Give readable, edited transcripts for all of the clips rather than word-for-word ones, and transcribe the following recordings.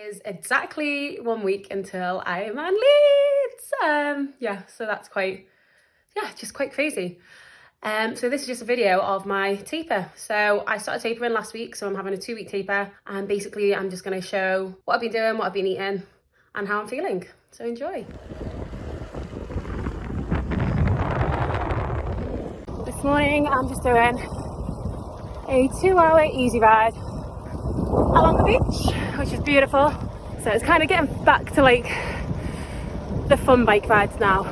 is exactly 1 week until Ironman Leeds. Yeah, so that's just quite crazy. So this is just a video of my taper. So I started tapering last week, so I'm having a 2-week taper, and basically I'm just going to show what I've been doing, what I've been eating, and how I'm feeling. So enjoy. This morning I'm just doing a 2-hour easy ride along the beach, which is beautiful. So it's kind of getting back to like the fun bike rides now.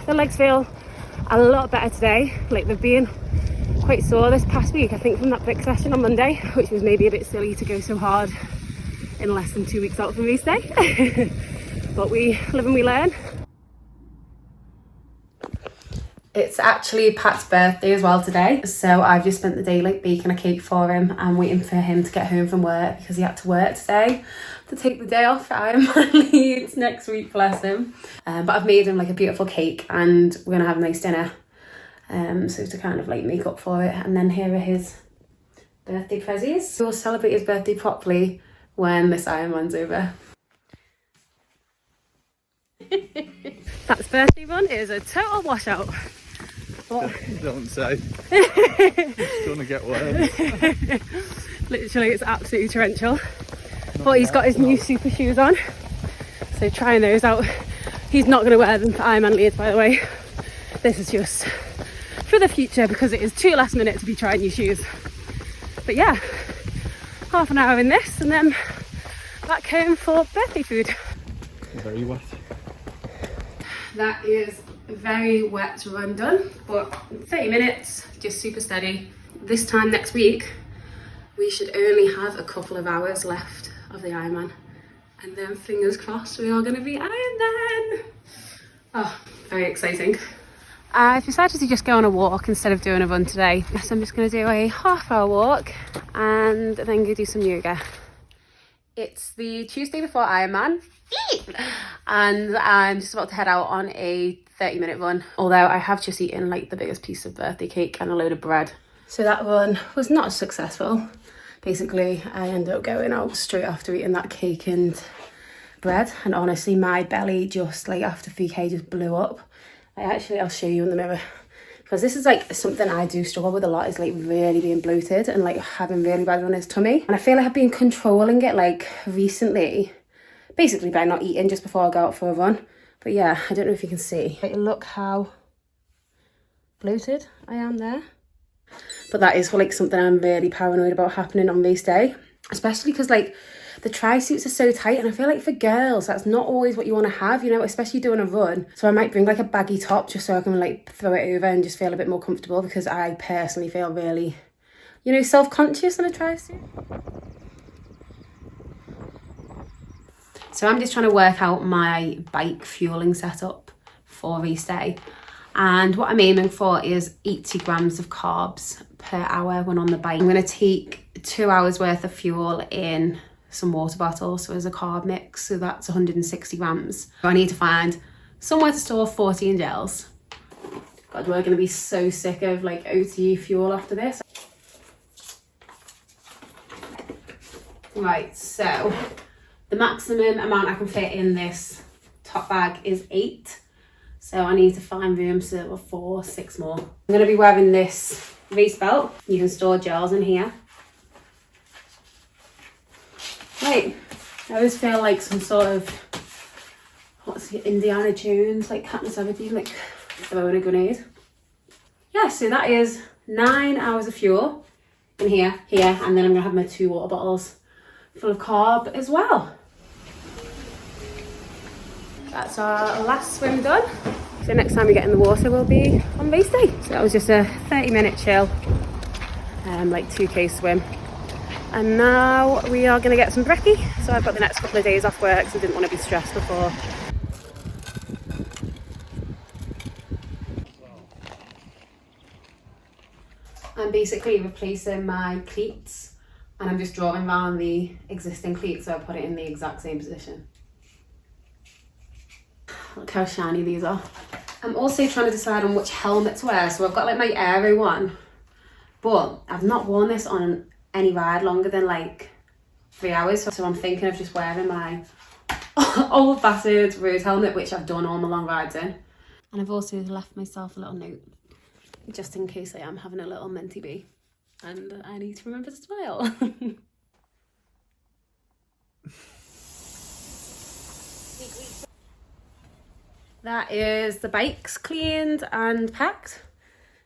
The legs feel a lot better today. Like, they've been quite sore this past week, I think, from that brick session on Monday, which was maybe a bit silly to go so hard in less than 2 weeks out from race day. But we live and we learn. It's actually Pat's birthday as well today, so I've just spent the day like baking a cake for him and waiting for him to get home from work, because he had to work today to take the day off for Ironman Leeds next week, bless him. But I've made him like a beautiful cake, and we're gonna have a nice dinner, so to kind of like make up for it. And then here are his birthday prezzies. We'll celebrate his birthday properly when this Ironman's over. Pat's birthday run is a total washout. Don't say. It's gonna get worse. Literally, it's absolutely torrential. But he's got his new super shoes on, so trying those out. He's not going to wear them for Ironman Leeds, by the way. This is just for the future, because it is too last minute to be trying new shoes. But yeah, half an hour in this and then back home for birthday food. Very wet. That is a very wet run done, but 30 minutes, just super steady. This time next week, we should only have a couple of hours left of the Ironman, and then fingers crossed we are going to be Ironman. Oh, very exciting. I've decided to just go on a walk instead of doing a run today. So I'm just going to do a half-hour walk and then go do some yoga. It's the Tuesday before Ironman, and I'm just about to head out on a 30-minute run, although I have just eaten like the biggest piece of birthday cake and a load of bread. So that run was not successful. Basically, I ended up going out straight after eating that cake and bread, and honestly my belly just like after 3k just blew up. I'll show you in the mirror, because this is like something I do struggle with a lot, is like really being bloated and like having really bad runner's tummy. And I feel like I've been controlling it like recently, basically by not eating just before I go out for a run. But yeah, I don't know if you can see. Like, look how bloated I am there. But that is like something I'm really paranoid about happening on race day, especially because like the tri-suits are so tight, and I feel like for girls that's not always what you want to have, you know, especially doing a run. So I might bring like a baggy top just so I can like throw it over and just feel a bit more comfortable, because I personally feel really, you know, self-conscious in a tri-suit. So I'm just trying to work out my bike fueling setup for race day. And what I'm aiming for is 80 grams of carbs per hour when on the bike. I'm going to take 2 hours worth of fuel in some water bottles, so as a carb mix, so that's 160 grams. So I need to find somewhere to store 14 gels. God, we're going to be so sick of like OT fuel after this. Right, so the maximum amount I can fit in this top bag is 8. So I need to find room for 6 more. I'm going to be wearing this race belt. You can store gels in here. Right, I always feel like some sort of, what's it, Indiana Jones, like Katniss Everdeen, like throwing a grenade. Yeah, so that is 9 hours of fuel in here, and then I'm going to have my 2 water bottles full of carb as well. That's our last swim done. So next time we get in the water will be on race day. So that was just a 30-minute chill, like 2k swim. And now we are going to get some brekkie. So I've got the next couple of days off work, so I didn't want to be stressed before. I'm basically replacing my cleats, and I'm just drawing around the existing cleats, so I put it in the exact same position. Look how shiny these are. I'm also trying to decide on which helmet to wear. So I've got like my aero one, but I've not worn this on any ride longer than like 3 hours. So I'm thinking of just wearing my old bastard road helmet, which I've done all my long rides in. And I've also left myself a little note just in case I am having a little minty bee and I need to remember to smile. That is the bikes cleaned and packed.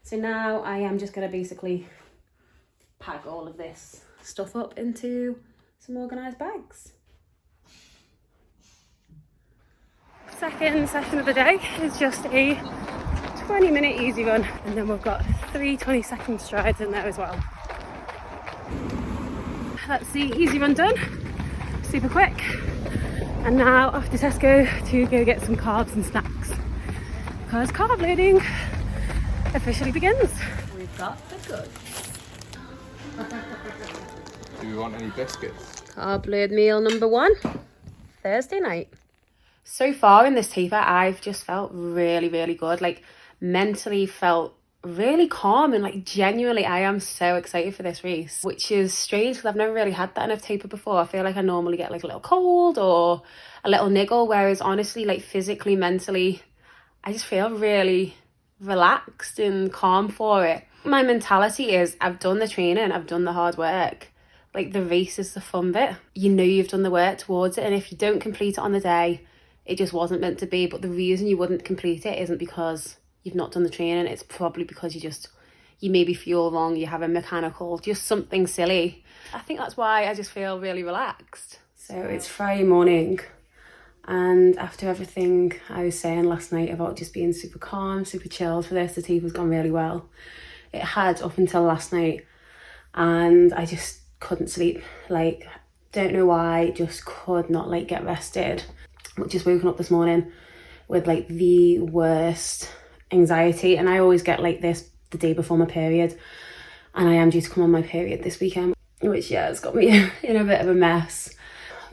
So now I am just going to basically pack all of this stuff up into some organised bags. Second session of the day is just a 20-minute easy run, and then we've got 3 20-second strides in there as well. That's the easy run done, super quick. And now off to Tesco to go get some carbs and snacks, because carb loading officially begins. We've got the goods. Do we want any biscuits? Carb load meal number 1, Thursday night. So far in this taper, I've just felt really, really good. Like mentally felt really calm, and like genuinely I am so excited for this race, which is strange because I've never really had that in a taper before. I feel like I normally get like a little cold or a little niggle, whereas honestly, like physically, mentally, I just feel really relaxed and calm for it. My mentality is I've done the training, I've done the hard work. Like the race is the fun bit. You know you've done the work towards it, and if you don't complete it on the day, it just wasn't meant to be. But the reason you wouldn't complete it isn't because you've not done the training. It's probably because you maybe fuel wrong, you have a mechanical, just something silly. I think that's why I just feel really relaxed. So it's Friday morning, and after everything I was saying last night about just being super calm, super chilled for this, the taper's gone really well. It had up until last night, and I just couldn't sleep. Like, don't know why, just could not like get rested. Just woken up this morning with like the worst anxiety, and I always get like this the day before my period, and I am due to come on my period this weekend, which has got me in a bit of a mess.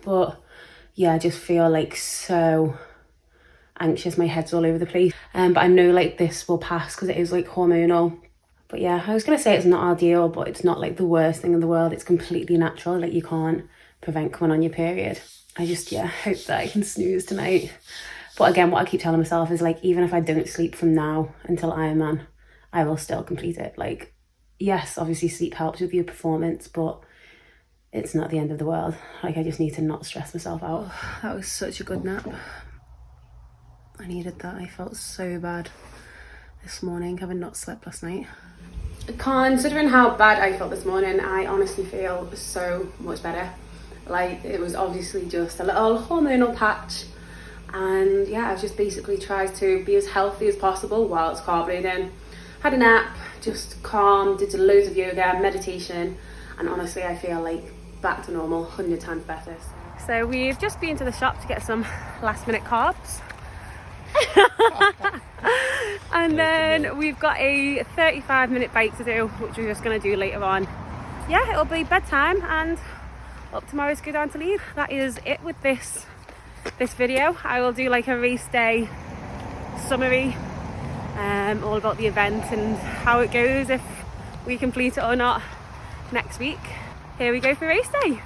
But yeah, I just feel like so anxious, my head's all over the place, but I know like this will pass because it is like hormonal. But yeah, I was gonna say it's not ideal, but it's not like the worst thing in the world. It's completely natural. Like you can't prevent coming on your period. I just hope that I can snooze tonight. But again, what I keep telling myself is like, even if I don't sleep from now until Ironman, I will still complete it. Like, yes, obviously sleep helps with your performance, but it's not the end of the world. Like, I just need to not stress myself out. Oh, that was such a good nap. I needed that. I felt so bad this morning, having not slept last night. Considering how bad I felt this morning, I honestly feel so much better. Like, it was obviously just a little hormonal patch. And yeah, I've just basically tried to be as healthy as possible while it's carb loading. Had a nap, just calm, did loads of yoga, meditation, and honestly I feel like back to normal, 100 times better. So we've just been to the shop to get some last minute carbs. And then we've got a 35-minute bike to do, which we're just going to do later on. Yeah, it'll be bedtime and up tomorrow to go down to Leeds. That is it with this video. I will do like a race day summary, all about the event and how it goes, if we complete it or not, next week. Here we go for race day.